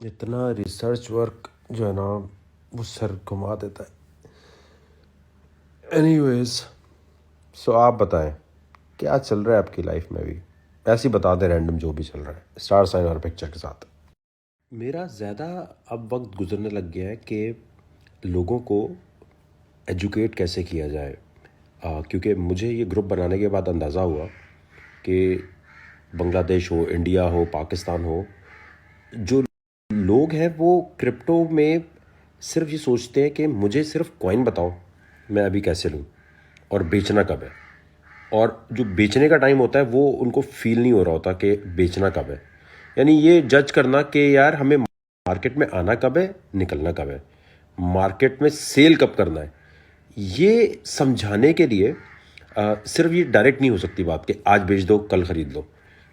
इतना research work जो है ना वो सर घुमा देता है। एनीवेज, सो आप बताएं क्या चल रहा है आपकी लाइफ में अभी। ऐसे ही बता दें रैंडम जो भी चल रहा है, स्टार साइन और पिक्चर के साथ। मेरा ज़्यादा अब वक्त गुजरने लग गया है कि लोगों को एजुकेट कैसे किया जाए। क्योंकि मुझे ये ग्रुप बनाने के बाद अंदाज़ा हुआ कि बांग्लादेश हो, इंडिया हो, पाकिस्तान हो, जो लोग हैं वो क्रिप्टो में सिर्फ ये सोचते हैं कि मुझे सिर्फ कॉइन बताओ, मैं अभी कैसे लूँ और बेचना कब है। और जो बेचने का टाइम होता है वो उनको फील नहीं हो रहा होता कि बेचना कब है। यानी ये जज करना कि यार हमें मार्केट में आना कब है, निकलना कब है, मार्केट में सेल कब करना है, ये समझाने के लिए सिर्फ ये डायरेक्ट नहीं हो सकती बात कि आज बेच दो कल खरीद लो।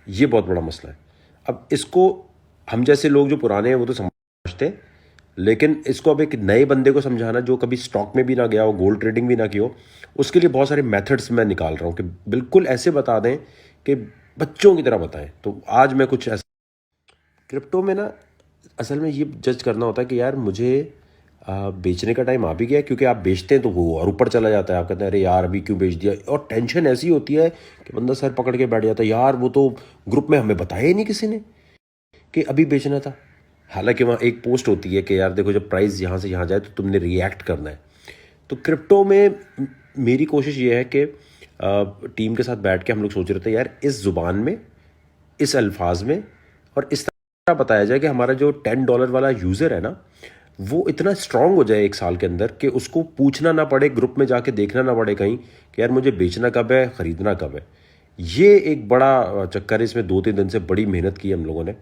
ये बहुत बड़ा मसला है। अब इसको हम जैसे लोग जो पुराने हैं वो तो समझते हैं, लेकिन इसको अब एक नए बंदे को समझाना जो कभी स्टॉक में भी ना गया हो, गोल्ड ट्रेडिंग भी ना की हो, उसके लिए बहुत सारे मेथड्स मैं निकाल रहा हूँ कि बिल्कुल ऐसे बता दें कि बच्चों की तरह बताएं। तो आज मैं कुछ ऐसा क्रिप्टो में ना असल में ये जज करना होता है कि यार मुझे बेचने का टाइम आ भी गया है, क्योंकि आप बेचते हैं तो वो और ऊपर चला जाता है। आप कहते हैं अरे यार अभी क्यों बेच दिया, और टेंशन ऐसी होती है कि बंदा सर पकड़ के बैठ जाता है, यार वो तो ग्रुप में हमें बताया ही नहीं किसी ने कि अभी बेचना था। हालांकि वहाँ एक पोस्ट होती है कि यार देखो जब प्राइस यहाँ से यहाँ जाए तो तुमने रिएक्ट करना है। तो क्रिप्टो में मेरी कोशिश ये है कि टीम के साथ बैठ के हम लोग सोच रहे थे यार इस ज़ुबान में, इस अल्फाज में और इस तरह बताया जाए कि हमारा जो $10 वाला यूज़र है ना वो इतना स्ट्रांग हो जाए एक साल के अंदर कि उसको पूछना ना पड़े, ग्रुप में जाके देखना ना पड़े कहीं कि यार मुझे बेचना कब है, ख़रीदना कब है। ये एक बड़ा चक्कर है। इसमें 2-3 दिन से बड़ी मेहनत की हम लोगों ने,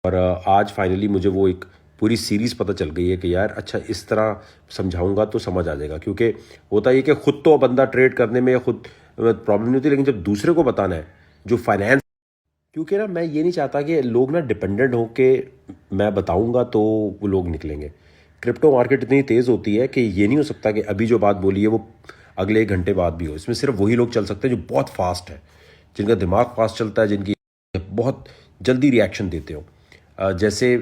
और आज फाइनली मुझे वो एक पूरी सीरीज़ पता चल गई है कि यार अच्छा इस तरह समझाऊंगा तो समझ आ जाएगा। क्योंकि होता है कि खुद तो बंदा ट्रेड करने में या खुद प्रॉब्लम नहीं होती, लेकिन जब दूसरे को बताना है जो फाइनेंस, क्योंकि ना मैं ये नहीं चाहता कि लोग ना डिपेंडेंट हो कि मैं बताऊंगा तो वो लोग निकलेंगे। क्रिप्टो मार्केट इतनी तेज़ होती है कि ये नहीं हो सकता कि अभी जो बात बोली है वो अगले 1 घंटे बाद भी हो। इसमें सिर्फ वही लोग चल सकते हैं जो बहुत फास्ट है, जिनका दिमाग फास्ट चलता है, जिनकी बहुत जल्दी रिएक्शन देते हो। जैसे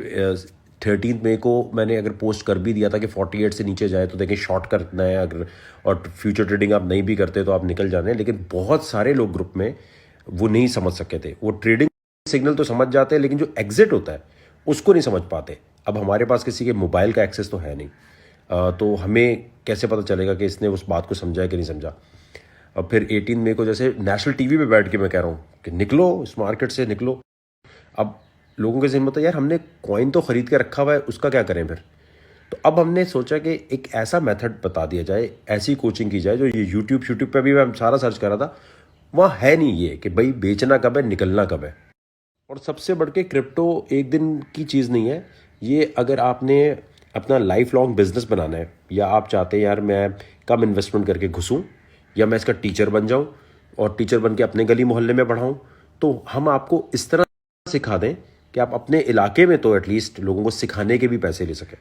13 मई को मैंने अगर पोस्ट कर भी दिया था कि 48 से नीचे जाए तो देखें शॉर्ट करना है अगर, और फ्यूचर ट्रेडिंग आप नहीं भी करते तो आप निकल जाने। लेकिन बहुत सारे लोग ग्रुप में वो नहीं समझ सके थे। वो ट्रेडिंग सिग्नल तो समझ जाते हैं लेकिन जो एग्जिट होता है उसको नहीं समझ पाते। अब हमारे पास किसी के मोबाइल का एक्सेस तो है नहीं, तो हमें कैसे पता चलेगा कि इसने उस बात को समझा है कि नहीं समझा। और फिर 18 मई को जैसे नेशनल टीवी पे बैठ के मैं कह रहा हूँ कि निकलो इस मार्केट से निकलो। अब लोगों के ज़हन में होता है यार हमने कॉइन तो ख़रीद के रखा हुआ है, उसका क्या करें फिर। तो अब हमने सोचा कि एक ऐसा मेथड बता दिया जाए, ऐसी कोचिंग की जाए जो ये यूट्यूब पे भी मैं सारा सर्च कर रहा था, वहाँ है नहीं ये कि भाई बेचना कब है, निकलना कब है। और सबसे बढ़ के क्रिप्टो एक दिन की चीज़ नहीं है ये। अगर आपने अपना लाइफ लॉन्ग बिजनेस बनाना है, या आप चाहते हैं यार मैं कम इन्वेस्टमेंट करके घुसूँ या मैं इसका टीचर बन जाऊँ और टीचर बन के अपने गली मोहल्ले में पढ़ाऊँ, तो हम आपको इस तरह सिखा दें कि आप अपने इलाके में तो एटलीस्ट लोगों को सिखाने के भी पैसे ले सकें।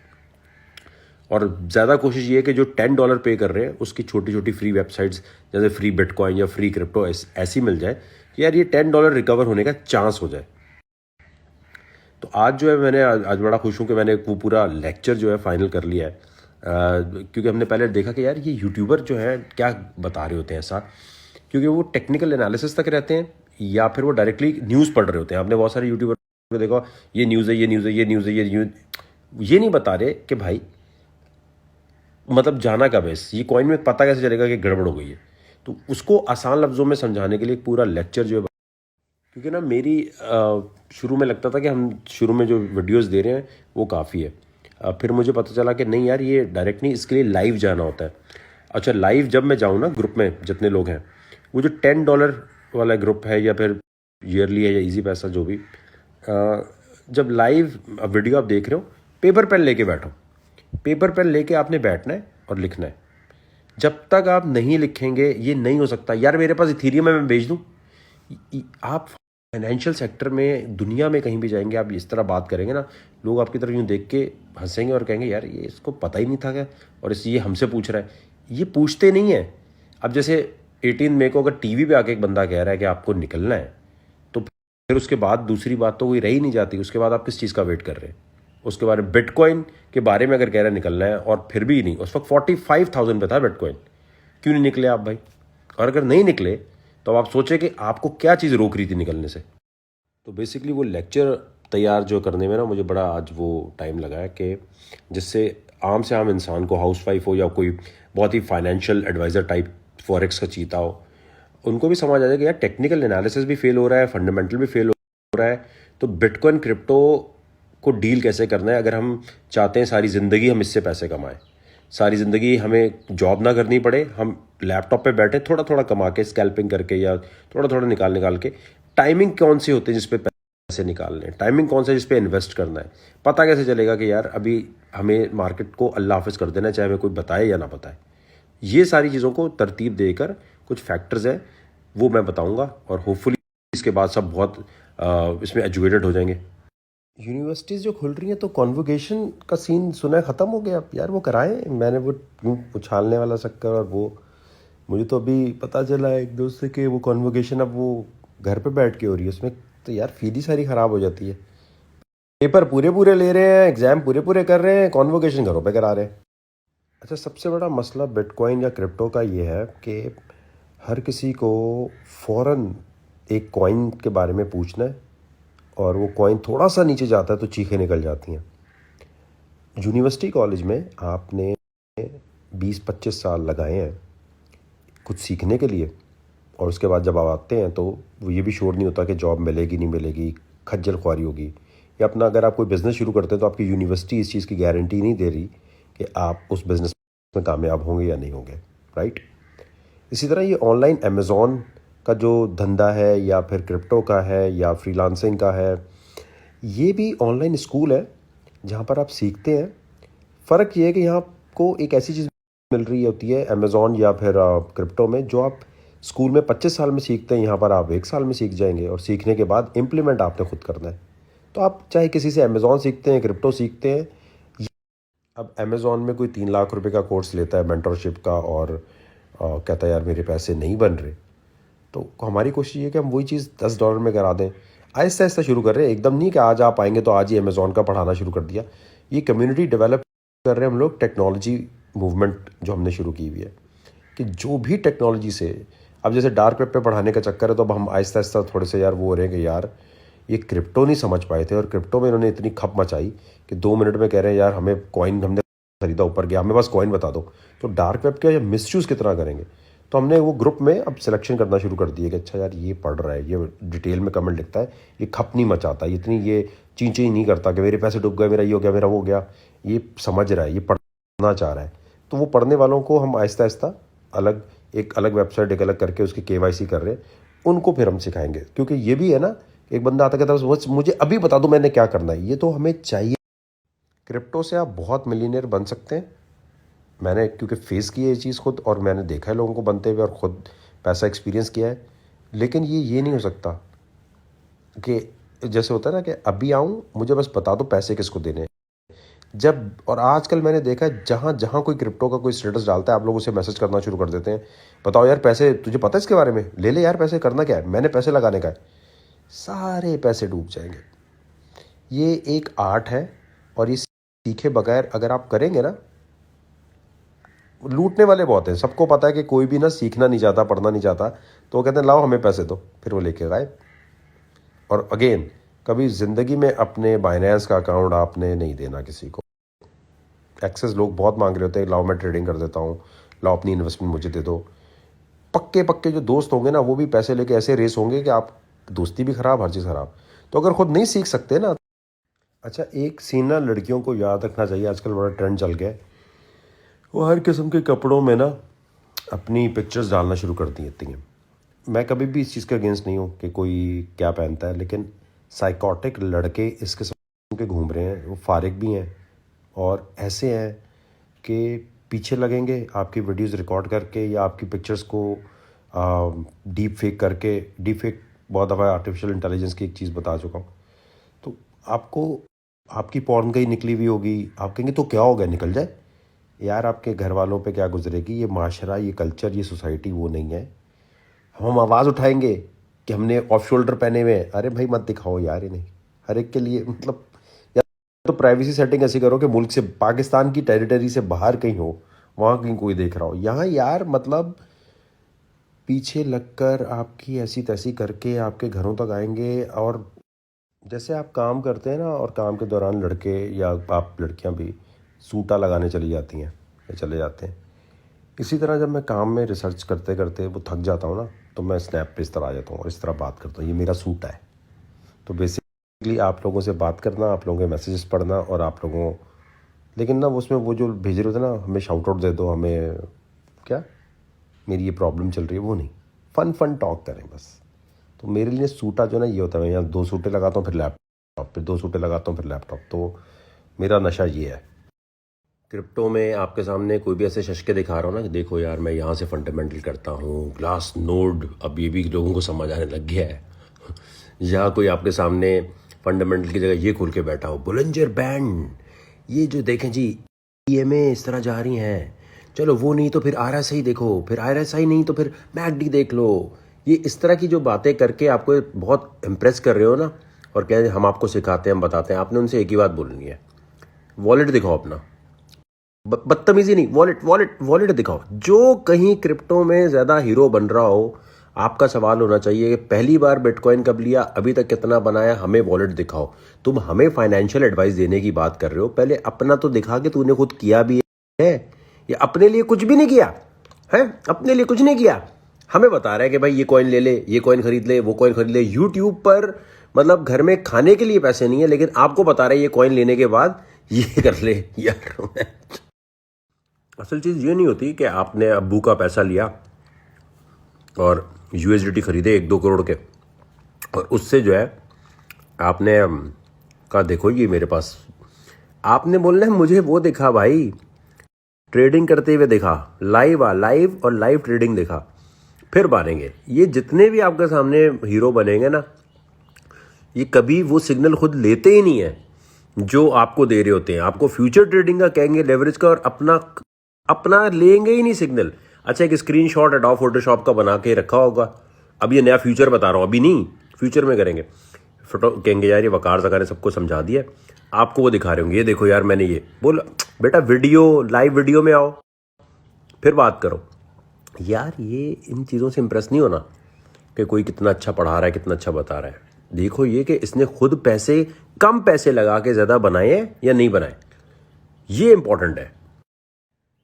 और ज़्यादा कोशिश ये है कि जो $10 पे कर रहे हैं उसकी छोटी छोटी फ्री वेबसाइट्स जैसे फ्री बिटकॉइन या फ्री क्रिप्टो ऐसी मिल जाए कि यार ये $10 रिकवर होने का चांस हो जाए। तो आज जो है मैंने आज बड़ा खुश हूँ कि मैंने वो पूरा लेक्चर जो है फाइनल कर लिया है। क्योंकि हमने पहले देखा कि यार ये यूट्यूबर जो है क्या बता रहे होते हैं ऐसा, क्योंकि वो टेक्निकल एनालिसिस तक रहते हैं या फिर वो डायरेक्टली न्यूज़ पढ़ रहे होते हैं। आपने बहुत सारे यूट्यूबर को देखा, ये न्यूज़ है, ये न्यूज़ है, ये न्यूज़ है, ये न्यूज़, ये नहीं बता रहे कि भाई मतलब जाना कब है, ये कॉइन में पता कैसे चलेगा कि गड़बड़ हो गई है। तो उसको आसान लफ्ज़ों में समझाने के लिए एक पूरा लेक्चर जो है, क्योंकि ना मेरी शुरू में लगता था कि हम शुरू में जो वीडियोस दे रहे हैं वो काफ़ी है। फिर मुझे पता चला कि नहीं यार ये डायरेक्ट नहीं, इसके लिए लाइव जाना होता है। अच्छा लाइव जब मैं जाऊँ ना ग्रुप में जितने लोग हैं, वो जो $10 वाला ग्रुप है या फिर ईयरली है या इजी पैसा जो भी, जब लाइव वीडियो आप देख रहे हो पेपर पेन लेके बैठो। पेपर पेन लेके आपने बैठना है और लिखना है। जब तक आप नहीं लिखेंगे ये नहीं हो सकता। यार मेरे पास इथीरियम है मैं बेच दूँ, आप फाइनेंशियल सेक्टर में दुनिया में कहीं भी जाएंगे आप इस तरह बात करेंगे ना, लोग आपकी तरफ यूँ देख के हंसेंगे और कहेंगे यार ये इसको पता ही नहीं था क्या, और ये हमसे पूछ रहा है। ये पूछते नहीं है। अब जैसे 18 मई को अगर टीवी पे आके एक बंदा कह रहा है कि आपको निकलना है, तो फिर उसके बाद दूसरी बात तो कोई रह ही नहीं जाती। उसके बाद आप किस चीज़ का वेट कर रहे हैं। उसके बारे में बिटकॉइन के बारे में अगर कह रहे हैं निकलना है और फिर भी नहीं, उस वक्त 45,000 पे था बिटकॉइन, क्यों नहीं निकले आप भाई? और अगर नहीं निकले तो अब आप सोचें कि आपको क्या चीज़ रोक रही थी निकलने से। तो बेसिकली वो लेक्चर तैयार जो करने में ना मुझे बड़ा आज वो टाइम लगा है कि जिससे आम से आम इंसान को, हाउसवाइफ हो या कोई बहुत ही फाइनेंशियल एडवाइज़र टाइप फॉरेक्स का चीता हो, उनको भी समझ आ जाए कि यार टेक्निकल एनालिसिस भी फेल हो रहा है, फंडामेंटल भी फेल हो रहा है, तो बिटकॉइन क्रिप्टो को डील कैसे करना है अगर हम चाहते हैं सारी ज़िंदगी हम इससे पैसे कमाएं, सारी ज़िंदगी हमें जॉब ना करनी पड़े, हम लैपटॉप पे बैठे थोड़ा थोड़ा कमा के स्कैल्पिंग करके या थोड़ा थोड़ा निकाल निकाल के। टाइमिंग कौन सी होती है जिस पे पैसे निकालने, टाइमिंग कौन सा जिस पे इन्वेस्ट करना है, पता कैसे चलेगा कि यार अभी हमें मार्केट को अल्लाह हाफिज़ कर देना, चाहे हमें कोई बताए या ना बताए। ये सारी चीज़ों को तरतीब देकर कुछ फैक्टर्स हैं वो मैं बताऊंगा और होपफुली इसके बाद सब बहुत इसमें एजुकेटेड हो जाएंगे। यूनिवर्सिटीज़ जो खुल रही हैं तो कॉन्वोकेशन का सीन सुना है ख़त्म हो गया यार, वो कराएं। मैंने वो उछालने वाला चक्कर और वो मुझे तो अभी पता चला एक दोस्त से कि वो कॉन्वोकेशन अब वो घर पे बैठ के हो रही है, उसमें तो यार फीस ही सारी ख़राब हो जाती है। पेपर पूरे पूरे ले रहे हैं, एग्ज़ाम पूरे पूरे कर रहे हैं, कॉन्वोकेशन घरों पे करा रहे हैं। अच्छा, सबसे बड़ा मसला बिटकॉइन या क्रिप्टो का ये है कि हर किसी को फ़ौरन एक कॉइन के बारे में पूछना है और वो कॉइन थोड़ा सा नीचे जाता है तो चीखें निकल जाती हैं। यूनिवर्सिटी कॉलेज में आपने 20-25 साल लगाए हैं कुछ सीखने के लिए और उसके बाद जब आप आते हैं तो वो ये भी श्योर नहीं होता कि जॉब मिलेगी नहीं मिलेगी, खज्जल ख्वारी होगी। या अपना अगर आप कोई बिज़नेस शुरू करते हैं तो आपकी यूनिवर्सिटी इस चीज़ की गारंटी नहीं दे रही कि आप उस बिज़नेस में कामयाब होंगे या नहीं होंगे, राइट। इसी तरह ये ऑनलाइन अमेज़ॉन का जो धंधा है या फिर क्रिप्टो का है या फ्रीलांसिंग का है, ये भी ऑनलाइन स्कूल है जहाँ पर आप सीखते हैं। फ़र्क ये है कि यहाँ आपको एक ऐसी चीज़ मिल रही होती है अमेज़ॉन या फिर क्रिप्टो में जो आप स्कूल में 25 साल में सीखते हैं, यहाँ पर आप 1 साल में सीख जाएंगे और सीखने के बाद इम्प्लीमेंट आपने खुद करना है। तो आप चाहे किसी से अमेज़ॉन सीखते हैं, क्रिप्टो सीखते हैं। अब अमेज़ॉन में कोई 3 लाख रुपए का कोर्स लेता है मेंटरशिप का और कहता है यार मेरे पैसे नहीं बन रहे, तो हमारी कोशिश ये कि हम वही चीज़ $10 में करा दें। आहिस्ता आहिस्ता शुरू कर रहे हैं, एकदम नहीं कि आज आप आएंगे तो आज ही अमेज़ॉन का पढ़ाना शुरू कर दिया। ये कम्युनिटी डेवलप कर रहे हैं हम लोग, टेक्नोलॉजी मूवमेंट जो हमने शुरू की हुई है कि जो भी टेक्नोलॉजी से, अब जैसे डार्क वेब पे पढ़ाने का चक्कर है तो अब हम आहिस्ता आहिस्ता थोड़े से यार वो हो रहे हैं कि यार ये क्रिप्टो नहीं समझ पाए थे और क्रिप्टो में इन्होंने इतनी खप मचाई कि 2 मिनट में कह रहे हैं यार हमें कॉइन हमने खरीदा ऊपर गया, हमें बस कॉइन बता दो। तो डार्क वेब का मिसयूज़ कितना करेंगे। तो हमने वो ग्रुप में अब सिलेक्शन करना शुरू कर दिया कि अच्छा यार ये पढ़ रहा है, ये डिटेल में कमेंट लिखता है, ये खप नहीं मचाता, इतनी ये चींची नहीं करता कि मेरे पैसे डूब गए, मेरा ये हो गया, मेरा वो हो गया, ये समझ रहा है, ये पढ़ना चाह रहा है। तो वो पढ़ने वालों को हम आहिस्ता आहिस्ता अलग, एक अलग वेबसाइट एक अलग करके उसकी KYC कर रहे हैं, उनको फिर हम सिखाएंगे। क्योंकि ये भी है ना, एक बंदा आता कहता है बस मुझे अभी बता दो मैंने क्या करना है, ये तो हमें चाहिए। क्रिप्टो से आप बहुत मिलीनियर बन सकते हैं। मैंने क्योंकि फेस की है ये चीज़ खुद और मैंने देखा है लोगों को बनते हुए और ख़ुद पैसा एक्सपीरियंस किया है। लेकिन ये नहीं हो सकता कि जैसे होता है ना कि अभी आऊँ मुझे बस बता दो पैसे किसको देने हैं। जब और आजकल मैंने देखा है जहाँ जहाँ कोई क्रिप्टो का कोई स्टेटस डालता है आप लोग उसे मैसेज करना शुरू कर देते हैं, बताओ यार पैसे, तुझे पता है इसके बारे में, ले ले यार पैसे, करना क्या है, मैंने पैसे लगाने का है। सारे पैसे डूब जाएंगे। ये एक आर्ट है और ये सीखे बगैर अगर आप करेंगे ना, लूटने वाले बहुत हैं। सबको पता है कि कोई भी ना सीखना नहीं चाहता, पढ़ना नहीं चाहता, तो वो कहते हैं लाओ हमें पैसे दो, फिर वो लेके गायब। और अगेन कभी ज़िंदगी में अपने बाइनेंस का अकाउंट आपने नहीं देना किसी को। एक्सेस लोग बहुत मांग रहे होते हैं, लाओ मैं ट्रेडिंग कर देता हूँ, लाओ अपनी इन्वेस्टमेंट मुझे दे दो। पक्के पक्के जो दोस्त होंगे ना वो भी पैसे लेके ऐसे रेस होंगे कि आप दोस्ती भी ख़राब, हर चीज़ ख़राब। तो अगर खुद नहीं सीख सकते ना। अच्छा, एक सीन ना लड़कियों को याद रखना चाहिए, आजकल बड़ा ट्रेंड चल गया है, वो हर किस्म के कपड़ों में ना अपनी पिक्चर्स डालना शुरू कर दी देती हैं। मैं कभी भी इस चीज़ के अगेंस्ट नहीं हूँ कि कोई क्या पहनता है, लेकिन साइकोटिक लड़के इस किस्म के घूम रहे हैं, वो फारिग भी हैं और ऐसे हैं कि पीछे लगेंगे आपकी वीडियोस रिकॉर्ड करके या आपकी पिक्चर्स को डीप फेक करके। डीप फेक बहुत दफ़ा आर्टिफिशियल इंटेलिजेंस की एक चीज़ बता चुका हूँ। तो आपको आपकी पॉर्न गई निकली हुई होगी, आप कहेंगे तो क्या हो गया, निकल जाए। यार आपके घर वालों पे क्या गुजरेगी, ये माशरा, ये कल्चर, ये सोसाइटी वो नहीं है। हम आवाज़ उठाएंगे कि हमने ऑफ शोल्डर पहने हुए हैं, अरे भाई मत दिखाओ यार, ये नहीं हर एक के लिए, मतलब यार तो प्राइवेसी सेटिंग ऐसी करो कि मुल्क से, पाकिस्तान की टेरिटरी से बाहर कहीं हो, वहाँ कहीं कोई देख रहा हो। यहाँ यार मतलब पीछे लगकर आपकी ऐसी तैसी करके आपके घरों तक आएंगे। और जैसे आप काम करते हैं ना, और काम के दौरान लड़के या आप लड़कियां भी सूटा लगाने चली जाती हैं या चले जाते हैं, इसी तरह जब मैं काम में रिसर्च करते करते वो थक जाता हूँ ना, तो मैं स्नैप पे इस तरह आ जाता हूँ और इस तरह बात करता हूँ, ये मेरा सूट है। तो बेसिकली आप लोगों से बात करना, आप लोगों के मैसेजेस पढ़ना, और आप लोगों, लेकिन ना उसमें वो जो भेज रहे होते ना, हमें शाउट आउट दे दो, हमें क्या मेरी ये प्रॉब्लम चल रही है, वो नहीं, फन टॉक करें बस। तो मेरे लिए सूटा जो ना ये होता है, मैं यहाँ 2 सूटे लगाता हूँ, फिर लैपटॉप, फिर 2 सूटे लगाता हूँ, फिर लैपटॉप। तो मेरा नशा ये है। क्रिप्टो में आपके सामने कोई भी ऐसे शशके दिखा रहा हो ना कि देखो यार मैं यहाँ से फंडामेंटल करता हूँ, ग्लास नोड अब ये भी लोगों को समझ आने लग गया है। या कोई आपके सामने फंडामेंटल की जगह ये खोल के बैठा हो, बोलिंजर बैंड, ये जो देखें जी EMA इस तरह जा रही हैं, चलो वो नहीं तो फिर RSI देखो, फिर RSI नहीं तो फिर MACD देख लो। ये इस तरह की जो बातें करके आपको बहुत इम्प्रेस कर रहे हो ना, और कह रहे हम आपको सिखाते हैं, हम बताते हैं, आपने उनसे एक ही बात बोलनी है, वॉलेट दिखाओ अपना। बदतमीजी नहीं, वॉलेट दिखाओ। जो कहीं क्रिप्टो में ज़्यादा हीरो बन रहा हो, आपका सवाल होना चाहिए कि पहली बार बिटकॉइन कब लिया, अभी तक कितना बनाया, हमें वॉलेट दिखाओ। तुम हमें फाइनेंशियल एडवाइस देने की बात कर रहे हो, पहले अपना तो दिखा कि तूने खुद किया भी है या अपने लिए कुछ भी नहीं किया है। अपने लिए कुछ नहीं किया, हमें बता रहा है कि भाई ये कॉइन ले ले, ये कॉइन खरीद ले, वो कॉइन खरीद ले। यूट्यूब पर मतलब घर में खाने के लिए पैसे नहीं है, लेकिन आपको बता रहे हैं ये कॉइन लेने के बाद ये कर ले यार। असल चीज़ ये नहीं होती कि आपने अब्बू का पैसा लिया और USDT खरीदे 1-2 करोड़ के, और उससे जो है आपने कहा देखो ये मेरे पास, आपने बोलना है मुझे वो दिखा भाई, ट्रेडिंग करते हुए दिखा, लाइव और लाइव ट्रेडिंग दिखा, फिर मानेंगे। ये जितने भी आपके सामने हीरो बनेंगे ना, ये कभी वो सिग्नल खुद लेते ही नहीं है जो आपको दे रहे होते हैं। आपको फ्यूचर ट्रेडिंग का कहेंगे, लेवरेज का, और अपना लेंगे ही नहीं सिग्नल। अच्छा, एक स्क्रीनशॉट एडोब फोटोशॉप का बना के रखा होगा, अब ये नया फ्यूचर बता रहा हूँ, अभी नहीं, फ्यूचर में करेंगे, फोटो कहेंगे यार ये वकार ज़कार ने सबको समझा दिया, आपको वो दिखा रहे होंगे, ये देखो यार मैंने ये बोला। बेटा वीडियो, लाइव वीडियो में आओ, फिर बात करो यार। ये इन चीज़ों से इंप्रेस नहीं होना कि कोई कितना अच्छा पढ़ा रहा है, कितना अच्छा बता रहा है। देखो ये कि इसने खुद पैसे, कम पैसे लगा के ज़्यादा बनाए हैं या नहीं बनाए, ये इंपॉर्टेंट है।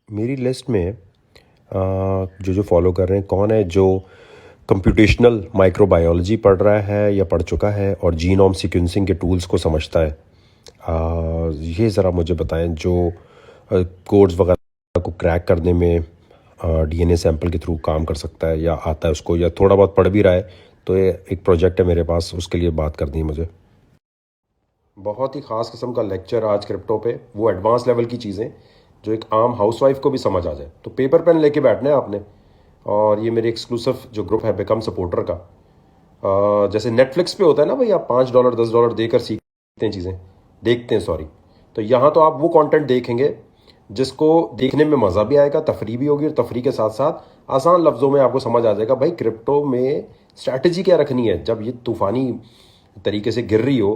मेरी लिस्ट में जो फॉलो कर रहे हैं, कौन है जो कंप्यूटेशनल माइक्रोबायोलॉजी पढ़ रहा है या पढ़ चुका है और जीनोम सीक्वेंसिंग के टूल्स को समझता है, ये ज़रा मुझे बताएं। जो कोड्स वगैरह को क्रैक करने में DNA सैंपल के थ्रू काम कर सकता है या आता है उसको, या थोड़ा बहुत पढ़ भी रहा है, तो ये एक प्रोजेक्ट है मेरे पास, उसके लिए बात करनी है मुझे। बहुत ही ख़ास किस्म का लेक्चर आज क्रिप्टो पे, वो एडवांस लेवल की चीज़ें जो एक आम हाउसवाइफ को भी समझ आ जाए। तो पेपर पेन लेके बैठना है आपने। और ये मेरे एक्सक्लूसिव जो ग्रुप है बिकम सपोर्टर का, जैसे नेटफ्लिक्स पे होता है ना भाई, आप $5 $10 देकर सीखते हैं चीज़ें, देखते हैं सॉरी। तो यहाँ तो आप वो कंटेंट देखेंगे जिसको देखने में मज़ा भी आएगा, तफरी भी होगी, और तफरी के साथ साथ आसान लफ्ज़ों में आपको समझ आ जाएगा भाई क्रिप्टो में स्ट्रैटेजी क्या रखनी है जब ये तूफ़ानी तरीके से गिर रही हो,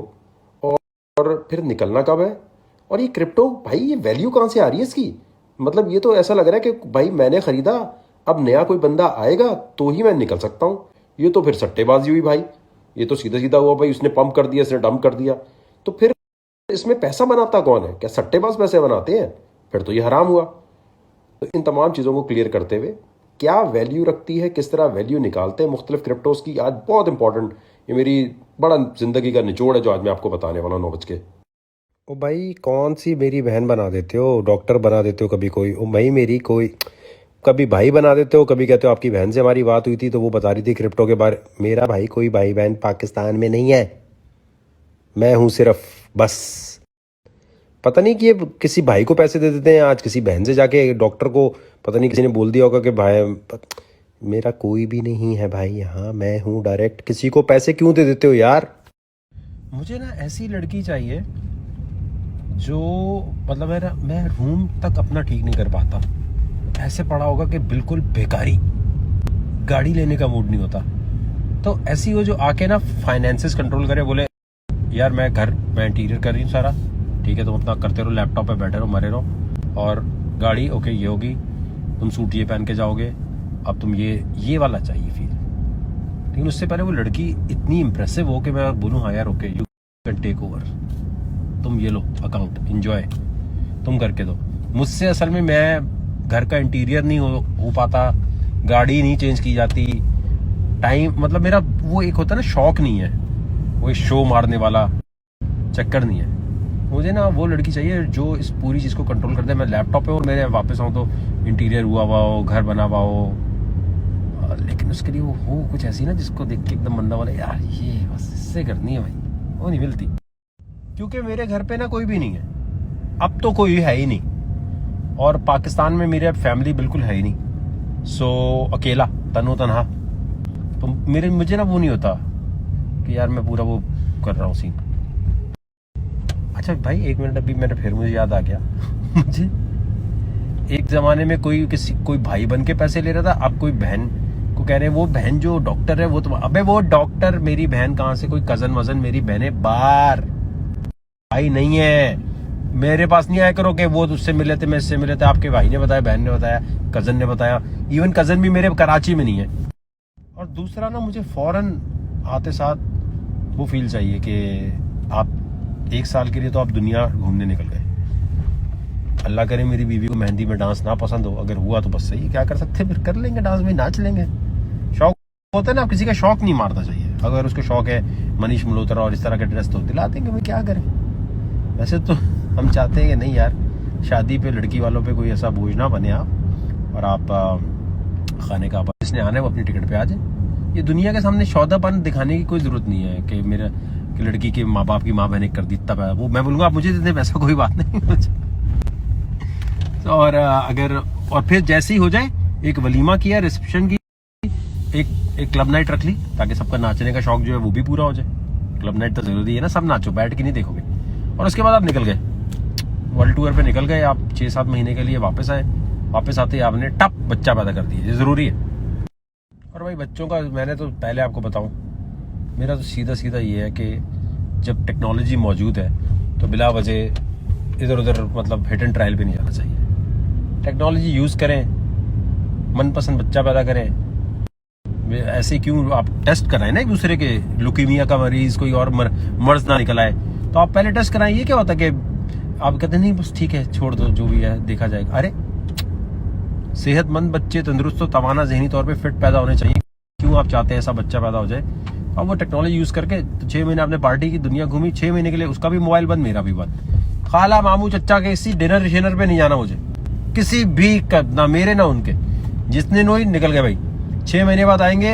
और फिर निकलना कब है। और ये क्रिप्टो भाई, ये वैल्यू कहाँ से आ रही है इसकी, मतलब ये तो ऐसा लग रहा है कि भाई मैंने ख़रीदा, अब नया कोई बंदा आएगा तो ही मैं निकल सकता हूँ। ये तो फिर सट्टेबाजी हुई भाई, ये तो सीधा सीधा हुआ भाई, उसने पंप कर दिया, इसने डंप कर दिया। तो फिर इसमें पैसा बनाता कौन है? क्या सट्टेबाज पैसे बनाते हैं? फिर तो ये हराम हुआ। तो इन तमाम चीज़ों को क्लियर करते हुए, क्या वैल्यू रखती है, किस तरह वैल्यू निकालते हैं मुख्तलिफ क्रिप्टोज़ की, आज बहुत इंपॉर्टेंट, ये मेरी बड़ा ज़िंदगी का निचोड़ है जो आज मैं आपको बताने वाला हूँ 9 बज के। ओ भाई कौन सी मेरी बहन बना देते हो, डॉक्टर बना देते हो कभी कोई, ओ भाई मेरी कोई, कभी भाई बना देते हो, कभी कहते हो आपकी बहन से हमारी बात हुई थी तो वो बता रही थी क्रिप्टो के बारे। मेरा भाई कोई भाई बहन पाकिस्तान में नहीं है, मैं हूँ सिर्फ, बस। पता नहीं कि ये किसी भाई को पैसे दे देते हैं, आज किसी बहन से जाके डॉक्टर को पता नहीं किसी ने बोल दिया होगा कि भाई, मेरा कोई भी नहीं है भाई यहाँ, मैं हूँ डायरेक्ट। किसी को पैसे क्यों दे देते हो यार? मुझे ना ऐसी लड़की चाहिए जो मतलब मैं रूम तक अपना ठीक नहीं कर पाता, ऐसे पड़ा होगा कि बिल्कुल बेकारी, गाड़ी लेने का मूड नहीं होता। तो ऐसी हो जो आके ना फाइनेंसेस कंट्रोल करे, बोले यार मैं इंटीरियर कर रही हूँ सारा, ठीक है, तुम अपना करते रहो, लैपटॉप पे बैठे रहो, मरे रहो, और गाड़ी ओके ये होगी, तुम सूट ये पहन के जाओगे, अब तुम ये वाला चाहिए फील। लेकिन उससे पहले वो लड़की इतनी इम्प्रेसिव हो कि मैं बोलूँ हाँ यार okay you can take over, तुम ये लो अकाउंट, एंजॉय तुम करके दो। मुझसे असल में मैं घर का इंटीरियर नहीं हो पाता, गाड़ी नहीं चेंज की जाती, टाइम मतलब मेरा वो एक होता है ना शौक नहीं है, वो एक शो मारने वाला चक्कर नहीं है। मुझे ना वो लड़की चाहिए जो इस पूरी चीज़ को कंट्रोल कर दे। मैं लैपटॉप पे और मेरे वापस आऊँ तो इंटीरियर हुआ हो, घर बना हुआ हो, लेकिन उसके लिए वो हो कुछ ऐसी ना जिसको देख के एकदम बंदा वाला यार ये बस इससे करनी है भाई, वो नहीं मिलती। क्योंकि मेरे घर पे ना कोई भी नहीं है, अब तो कोई है ही नहीं, और पाकिस्तान में मेरे फैमिली बिल्कुल है ही नहीं। सो अकेला तनो तनहा, तो मुझे ना वो नहीं होता कि यार मैं पूरा वो कर रहा हूँ सीन। अच्छा भाई एक मिनट, अभी मुझे याद आ गया मुझे एक जमाने में कोई भाई बन के पैसे ले रहा था, अब कोई बहन को कह रहे हैं वो बहन जो डॉक्टर है वो तो, अबे वो डॉक्टर मेरी बहन कहाँ से, कोई कजन वजन, मेरी बहनें बाहर, भाई नहीं है। मेरे पास नहीं आया करो कि वो उससे मिले थे, मैं इससे मिले थे, आपके भाई ने बताया, बहन ने बताया, कजन ने बताया, इवन कजन भी मेरे कराची में नहीं है। और दूसरा ना मुझे फौरन आते साथ वो फील चाहिए कि आप 1 साल के लिए तो आप दुनिया घूमने निकल गए। अल्लाह करे मेरी बीवी को मेहंदी में डांस ना पसंद हो, अगर हुआ तो बस सही, क्या कर सकते, फिर कर लेंगे डांस में, नाच लेंगे। शौक होता है ना, किसी का शौक नहीं मारना चाहिए। अगर उसको शौक है मनीष मल्होत्रा और इस तरह के ड्रेस तो दिला देंगे, मैं क्या करें। वैसे तो हम चाहते हैं कि नहीं यार, शादी पे लड़की वालों पे कोई ऐसा बोझ ना बने आप, और आप खाने का जिसने आना है वो अपनी टिकट पे आ जाए। ये दुनिया के सामने सौदापन दिखाने की कोई जरूरत नहीं है कि लड़की के माँ बाप की माँ बहने कर दी तब वो मैं बोलूँगा आप मुझे दे दें, वैसा कोई बात नहीं मुझे। और फिर जैसे ही हो जाए, एक वलीमा किया, रिसेप्शन की, एक क्लब नाइट रख ली, ताकि सबका नाचने का शौक जो है वो भी पूरा हो जाए। क्लब नाइट तो जरूरी है ना, सब नाचो, बैठ के नहीं देखोगे। और उसके बाद आप निकल गए, वर्ल्ड टूर पे निकल गए आप, 6-7 महीने के लिए वापस आए। वापस आते ही आपने टप बच्चा पैदा कर दिया, ये जरूरी है। और भाई बच्चों का मैंने तो पहले आपको बताऊं, मेरा तो सीधा ये है कि जब टेक्नोलॉजी मौजूद है तो बिला वजह इधर उधर मतलब हिट एंड ट्रायल भी नहीं जाना चाहिए। टेक्नोलॉजी यूज़ करें, मनपसंद बच्चा पैदा करें। ऐसे क्यों आप टेस्ट कराएं ना एक दूसरे के, लुकीमिया का मरीज कोई और मर्ज ना निकल आए, तो आप पहले टेस्ट कराएं। ये क्या होता है कि आप कहते नहीं बस ठीक है छोड़ दो, जो भी है देखा जाएगा। अरे सेहतमंद बच्चे, तंदुरुस्त और तवाना जहनी तौर पे फिट पैदा होने चाहिए। क्यों आप चाहते हैं ऐसा बच्चा पैदा हो जाए? अब वो टेक्नोलॉजी यूज करके 6 महीने आपने पार्टी की, दुनिया घूमी, 6 महीने के लिए उसका भी मोबाइल बंद, मेरा भी बंद। खाला मामू चच्चा के इसी डिनर शिनर पे नहीं जाना मुझे, किसी भी ना मेरे ना उनके, जिसने नोई निकल गए भाई। 6 महीने बाद आएंगे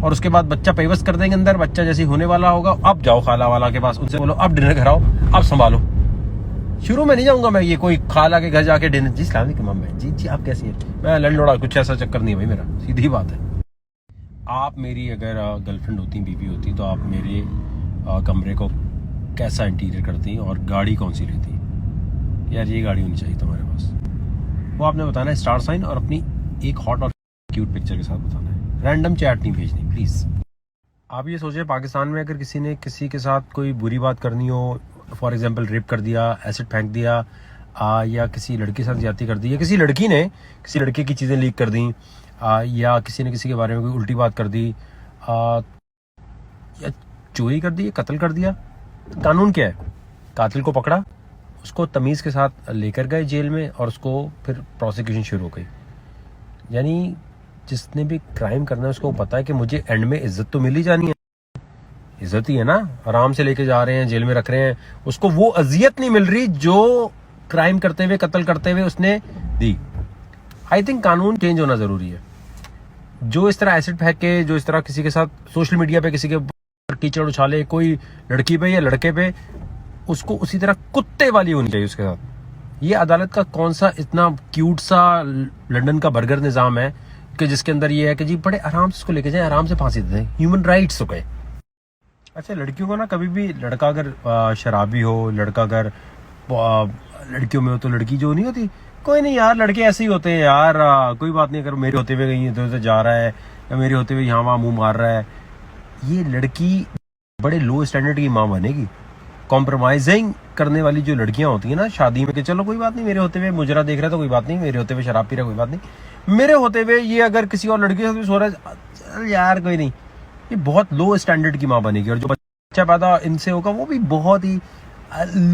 और उसके बाद बच्चा पेवस कर देंगे अंदर, बच्चा जैसे होने वाला होगा अब जाओ खाला वाला के पास, उनसे बोलो अब डिनर कराओ, अब संभालो। शुरू में नहीं जाऊंगा मैं, ये कोई खाला के घर जाके डिनर, जी सलाम अलैकुम मम्मा, जी आप कैसी है, मैं लड़लोड़ा, कुछ ऐसा चक्कर नहीं है भाई मेरा, सीधी बात है। आप मेरी अगर गर्लफ्रेंड होती, बीवी होती, तो आप मेरे कमरे को कैसा इंटीरियर करती और गाड़ी कौन सी लेती? यार ये गाड़ी होनी चाहिए तुम्हारे पास, वो आपने बताना है स्टार साइन और अपनी एक हॉट और क्यूट पिक्चर के साथ बताना है, रैंडम चैट नहीं भेजनी प्लीज़। आप ये सोचिए पाकिस्तान में अगर किसी ने किसी के साथ कोई बुरी बात करनी हो, फॉर एग्जांपल रेप कर दिया, एसिड फेंक दिया, या किसी लड़की के साथ ज्यादती कर दी, या किसी लड़की ने किसी लड़के की चीज़ें लीक कर दी, या किसी ने किसी के बारे में कोई उल्टी बात कर दी, या चोरी कर दी, कत्ल कर दिया, तो कानून क्या है? कातिल को पकड़ा, उसको तमीज़ के साथ लेकर गए जेल में, और उसको फिर प्रोसिक्यूशन शुरू हो गई। यानी जिसने भी क्राइम करना है उसको पता है कि मुझे एंड में इज्जत तो मिल ही जानी है, इज्जत ही है ना, आराम से लेके जा रहे हैं, जेल में रख रहे हैं, उसको वो अजियत नहीं मिल रही जो क्राइम करते हुए, कत्ल करते हुए उसने दी। आई थिंक कानून चेंज होना जरूरी है। जो इस तरह एसिड फेंक के, जो इस तरह किसी के साथ सोशल मीडिया पे किसी के ऊपर कीचड़ उछाले, कोई लड़की पे या लड़के पे, उसको उसी तरह कुत्ते वाली होनी चाहिए उसके साथ। ये अदालत का कौन सा इतना क्यूट सा लंदन का बर्गर निजाम है कि जिसके अंदर ये है कि जी बड़े आराम से उसको लेके जाए, आराम से फांसी दे दें, ह्यूमन राइट्स हो गए। अच्छा लड़कियों को ना कभी भी, लड़का अगर शराबी हो, लड़का अगर लड़कियों में हो तो लड़की जो नहीं होती, कोई नहीं यार लड़के ऐसे ही होते हैं यार, कोई बात नहीं, अगर मेरे होते हुए कहीं इधर उधर जा रहा है या मेरे होते हुए यहाँ वहाँ मुंह मार रहा है, ये लड़की बड़े लो स्टैंडर्ड की माँ बनेगी। कॉम्प्रोमाइजिंग करने वाली जो लड़कियां होती हैं ना शादी में, कि चलो कोई बात नहीं, मेरे होते हुए मुजरा देख रहा है तो कोई बात नहीं, मेरे होते हुए शराब पी रहा कोई बात नहीं, मेरे होते हुए ये अगर किसी और लड़की के साथ भी सो रहा है, चल यार कोई नहीं, ये बहुत लो स्टैंडर्ड की माँ बनेगी। और जो बच्चा पैदा इनसे होगा वो भी बहुत ही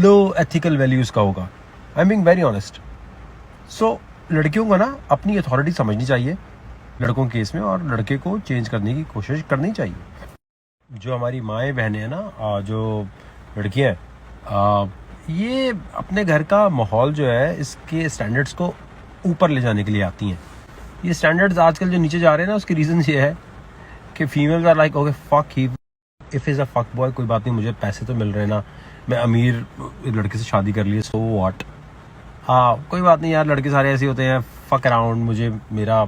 लो एथिकल वैल्यूज का होगा। I am being very honest. So लड़कियों को ना अपनी अथॉरिटी समझनी चाहिए लड़कों के केस में, और लड़के को चेंज करने की कोशिश करनी चाहिए। जो हमारी माएँ बहनें हैं ना, जो लड़कियाँ हैं, ये अपने घर का माहौल जो है इसके स्टैंडर्ड्स को ऊपर ले जाने के लिए आती हैं। ये स्टैंडर्ड्स आजकल जो नीचे जा रहे हैं ना, उसकी रीज़न ये है कि females are like okay fuck he if is a fuck boy, कोई बात नहीं, मुझे पैसे तो मिल रहे हैं ना, मैं अमीर लड़के से शादी कर ली, सो व्हाट, हाँ कोई बात नहीं यार, लड़के सारे ऐसे होते हैं, फक अराउंड, मुझे मेरा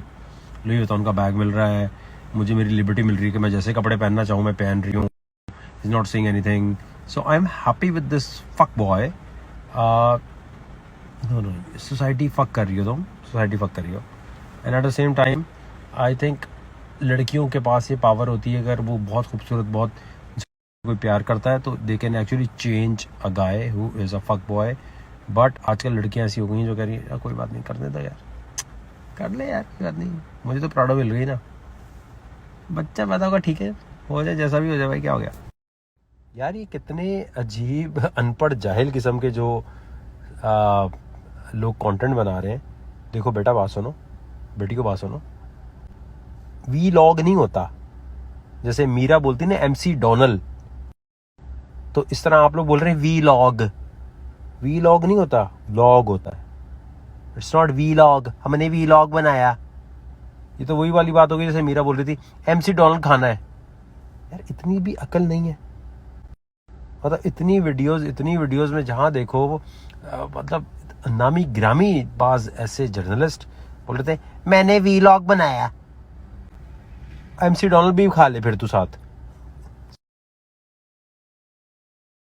लुई वुइटन का बैग मिल रहा है, मुझे मेरी लिबर्टी मिल रही है कि मैं जैसे कपड़े पहनना चाहूँ मैं पहन रही हूँ, is not saying anything, so I am happy with this fuck boy. No, society fuck कर रही हो तुम, सोसाइटी फक कर रही हो। And at the same time I think लड़कियों के पास ये पावर होती है, अगर वो बहुत खूबसूरत, बहुत कोई प्यार करता है तो they can actually change a guy who is a fuck boy. But आजकल लड़कियां ऐसी हो गई हैं जो कह रही है कोई बात नहीं, करने दो यार, कर ले यार, कोई बात नहीं, मुझे तो प्राउड मिल गई ना, बच्चा पैदा होगा ठीक है, हो जाए जैसा भी हो जाए भाई, क्या हो गया यार। ये कितने अजीब अनपढ़ जाहिल किस्म के जो लोग कंटेंट बना रहे हैं। देखो बेटा बात सुनो, बेटी को बात सुनो, वी लॉग नहीं होता, जैसे मीरा बोलती ना MC डोनाल्ड, तो इस तरह आप लोग बोल रहे हैं वी लॉग नहीं होता, व्लॉग होता है। इट्स नॉट वी लॉग, हमने वी लॉग बनाया। ये तो वही वाली बात होगी जैसे मीरा बोल रही थी MC डोनाल्ड खाना है। यार इतनी भी अकल नहीं है, मतलब इतनी वीडियोस में जहां देखो मतलब नामी ग्रामी बाज ऐसे जर्नलिस्ट बोल रहे थे मैंने वी लॉग बनाया। MC डोनाल्ड भी खा ले फिर तू साथ।